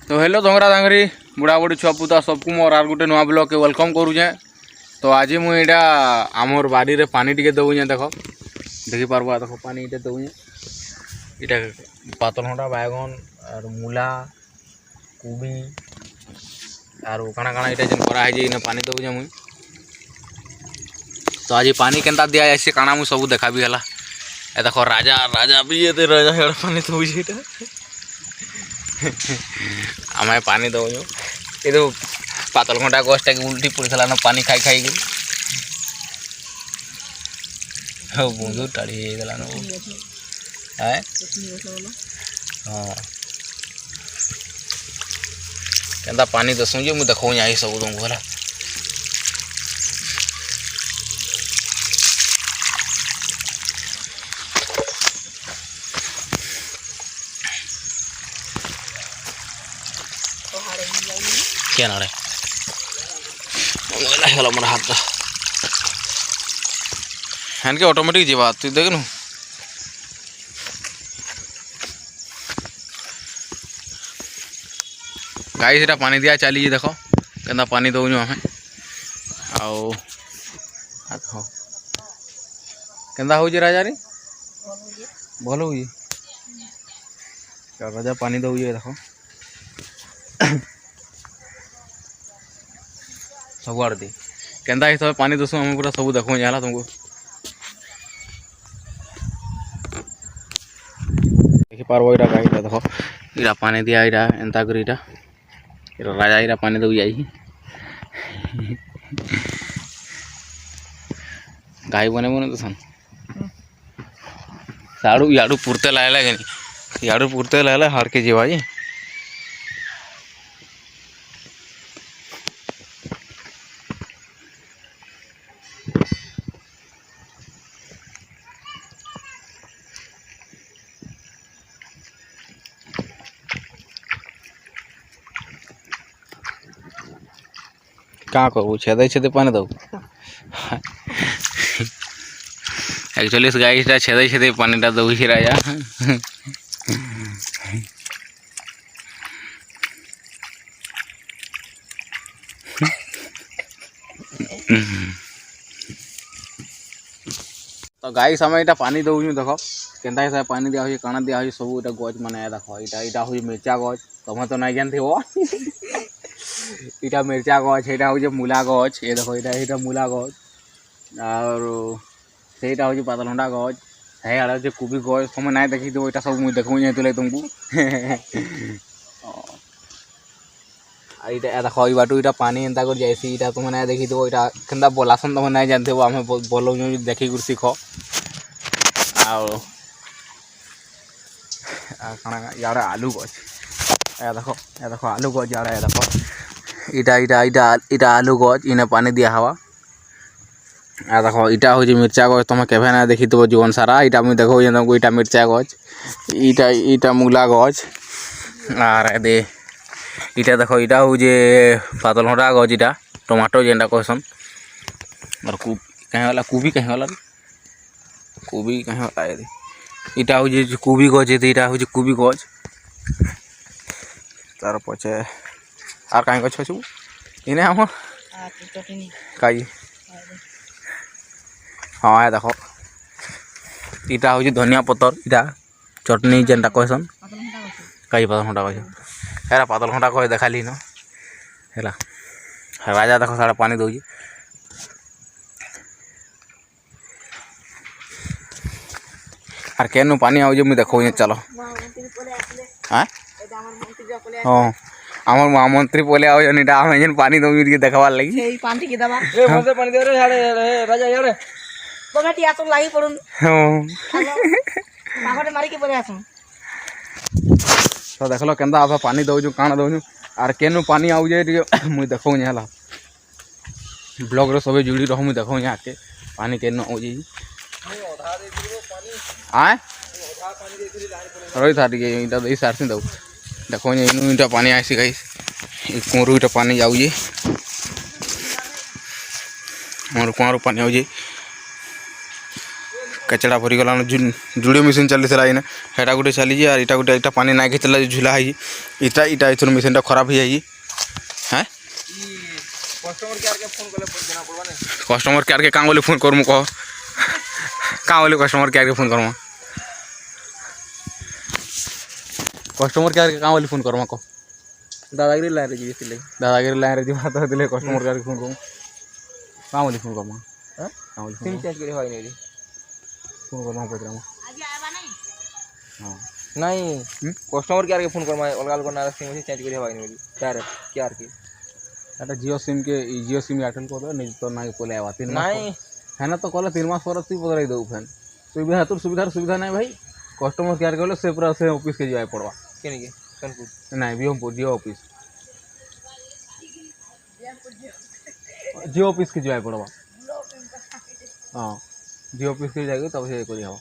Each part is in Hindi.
तो हेलो दंगरा दांगरी बुढ़ा बुढ़ी छुआ पुता सबको मोर आर गोटे नुआ ब्लॉग के वेलकम करुचे। तो आज मुझे आमर बाड़ी रे पानी टिके दौचे देख देखी पार्ब देख पानी इटे दौचे इटा पातलघंटा बैगन और मूला कोबी और काଣା काଣା इटा जेन करा है इने पानी दौचे मुई। तो आज पानी केनता दिया जाए काଣା मुझे सब देखा भी है। ए देख राजा राजा भी ये राजा हेड़ पानी दौचे इटा आम पानी दौचु ये तो पातलघंटा गछटा के उल्टी पड़ता ना पानी खाई खाई बुंदू टाड़ी गला हाँ केनता पानी दसू जे मुझे देखो यहाँ सब तुमको है। क्या नाड़े मैला मोर हाथ हैंड के ऑटोमेटिक जीवा तु देख नु गाई से पानी दिया चली देख के पानी दौन आम आउ के हूँ राजा रे भल हो राजा पानी दौजे देख सब आड़ दी केंदा हिसाब पानी दसु हम पूरा सब देखो जाला तुमको देखि पारबो इरा गाई देखो इरा पानी दिया इरा एंता करी इरा राजा इरा पानी दउ जाई गाई बने बने तो सन साड़ू याडू पुरते लायला गनी याडू पुरते लायला हार के जीवाई क्या करूँ छेदे छेदे पानी दो एक्चुअली इस गाय छेदे छेदे पानी दौ ही राजा तो गाय समय इटा पानी दौचु देख केनता हिसाब पानी दिया हुई काना दिया हुई सब इटा गच माने देख इटा इटा हुई मिर्चा गच तुम तो नहीं जानते हो इटा मिर्चा गच यहाँ हूँ मूला गच ये देख यहाँ मूला गच और सेटा हूँ पातलघंटा गच है आड़े कोबी गच तुम ना देखी देव यहाँ सब मुझे देखो तुले तुमको इटा देख बाटू इटा पानी एंता कर जाइसी इटा तुम ना देखी देव यहाँ के बोलासन तुम ना जानते हो आम बोलो देखी कर शिख आड़े आलू गच या देख आलू गच आड़े देख इटा इटा इटा इटा आलू गच इने पानी दिया हवा आ देखो इटा हूँ मिर्चा गच तुम केवे ना देखी देव जीवन सारा इटा मुझे देखो तुमको इटा मिर्चा गच इटा इटा मूला गच और दे इटा देखो इटा हूँ पातलघंटा गच इटा टमाटो जेनटा कहसन और कहीं वाला कोबी कहीं वाला कोबी कहीं वाला इटा हूँ कोबी गच इटा हूँ कोबी गच तार पचे और कहीं गछ अच्छे इने हम कई हाँ है देखो इटा हूँ धनिया पतर इटा चटनी जेनटा कहसन कई पातलघंटा गछ है पातलघंटा कह देखाली न है राजा देख साढ़े पानी दौजी और केन पानी आऊे मुझे देखो चलो हाँ हाँ आमर महामंत्री बोले आओ जन आम जेन पानी दो के देखबार लगी ए पानी के दबा ए भसे पानी दे रे राजा यार बगटी आसो लागी पड़ुन हां पागटे मारी के परे आसो तो देखलो केंदा आबा पानी दउजु काना दउजु आर केनु पानी आउ जे मुई देखौ नेला ब्लॉग रे सबे जुड़ी रहु मुई देखौ यहाँ के पानी केनु आउ जे आधा दे दिबो पानी आय आधा पानी दे दिली लाइन पड़े रही था के इटा दई सारसी दउ देखो इनू इटा पानी आसी गई कुआरू इटा पानी जाऊे मोर कुआरू पानी आऊे कचड़ा भरी गलान जुड़े मशीन चली इन हेटा गोटे चली और इटा गोटे इटा पानी ना घेतला झुला है इटा इटा इथर मशीन टा खराब हो जाए हाँ कस्टमर केयर के कहाँ बोले फोन करमु कह कहाँ बोले कस्टमर केयर के फोन करमा कस्टमर केयर के कहाँ बोले फोन करमा कह दादागिरी लाइन रे जी दादागिरी लाइन रे जीवा तो दिले कस्टमर केयर के फोन करूँ कहाँ बोले फोन करमा कहाँ बोले सिम चेंज करे होय नहीं फोन करमा पचरामा हाँ नहीं कस्टमर केयर के फोन करमा अलग अलग ना सिम चेंज करे होय नहीं डायरेक्ट केयर के এটা জিও সিম কে জিও সিম এয়ারটেল করে নিজ তো নাই পলে আবা 3 মাস नहीं হ্যাঁ না তো কলে 3 মাস পরে তুই বদলাই দেউ ফেন সুবিধা তোর সুবিধা নাই ভাই কস্টমার কেয়ার গলে সে পুরা সে অফিস के जाय पड़वा केने के सोनपुर नहीं बिहमपुर जियो ऑफिस जियो ऑफिस के जाय पड़वा हां जियो ऑफिस के जाएगा तब से करी हवा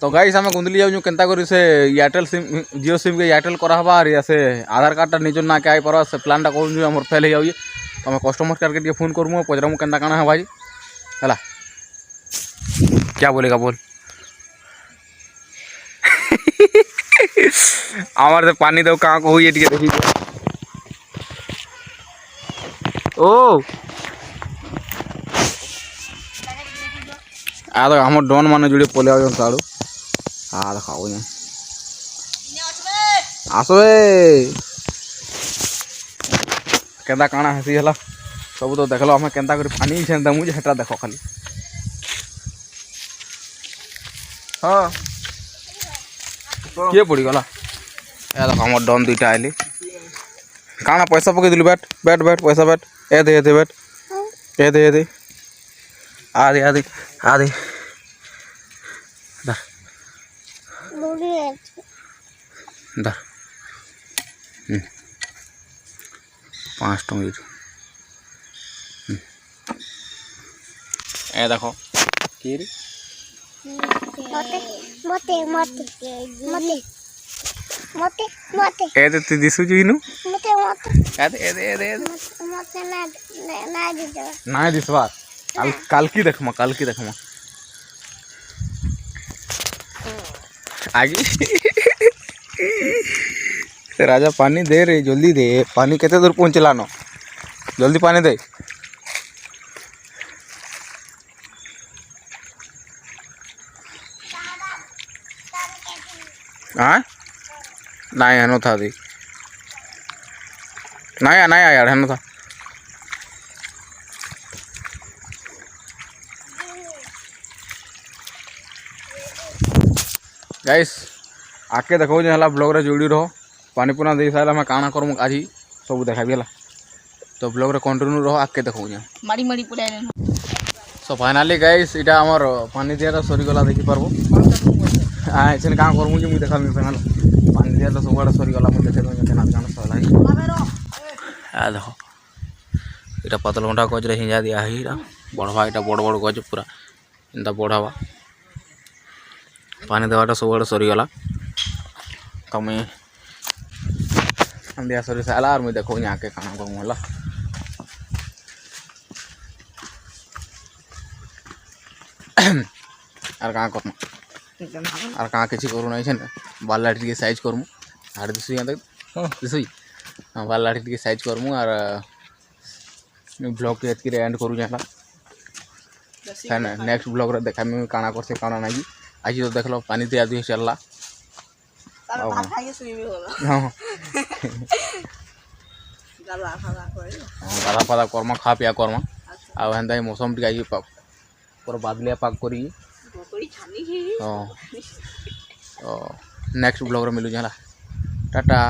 तो गाइस हमें गुंदली जाऊ केनता करी से एयरटेल सिम जियो सिम के एयरटेल करा हवा और से आधार कार्ड टा निजर ना के आई परवा से प्लान टा कोन हमर फेल हो जाऊ तो मैं कस्टमर केयर के फोन करमु पजरामु केनता काना है भाई हला क्या बोलेगा बोल आमार तो पानी दो कहाँ को हुई टिके देखी ओ आ तो हमर डॉन माने जुड़े पोले आयो साडू आ देखाओ ने आसबे केदा काना हसी हला सब तो देखलो हमें केनता कर पानी छन दमु जे हटा देखो खाली हां के पड़ी गला ए देखो हमर डॉन दुइटा आइली काना पैसा पके दिलु बैठ बैठ बैठ पैसा बैठ ए दे बैठ ए दे आदे आदे आदे दर दर 5 टंगी ए देखो की रे मोटे मोटे मोटे मोटे मोटे मोटे ए दे दिसु जुइनु मोटे मोटे ए मोटे ना दीजिए ना दिसवा कल की देखमा आगे राजा पानी दे रे जल्दी दे पानी केते दूर पहुँचला न जल्दी पानी दे हाँ नहीं है था दी नहीं यार है था गाइस आके देखो जे हला ब्लॉग रे जोड़ी रहो पानी पुना दे साला मैं काना करमु आज सब देखाबी हला तो ब्लॉग रे कंटिन्यू रहो आके देखो जे मारी मारी पुलाई सो फाइनली गाइस इटा हमर पानी दियाटा सरी गला देखि परबो आ एछन का करमु जे मु देखा नि संगल पानी दियाटा सबड़ा सरी गला मु देखे तो केना काना सलाई आ देखो इटा पतल घंटा गज रे हिंजा दिया है इटा बड़वा इटा बड़ बड़ गज पूरा इंदा बड़ावा पानी देवाटा सब सरी गला तो मैं दिया सरी साला और मैं देखो यहाँ के खाना करूँ हला और कहाँ करूँ और कहाँ किसी करूँ नहीं छे बाल लाठी के साइज करूँ हाड़ दिसु यहाँ तक दिसु हाँ बाल लाठी के साइज करूँ और ब्लॉग के एंड करूँ यहाँ है ना नेक्स्ट ब्लॉग रे देखा मैं काना कर से काना नहीं आज तो देख लो पानी दिया दी चलला हाँ गाधा पादा करमा खा पिया करमा आ हेन्ता मौसम टी आज पूरा बादलिया पाक करी हाँ नेक्स्ट ब्लॉग रे मिलू जाला टाटा।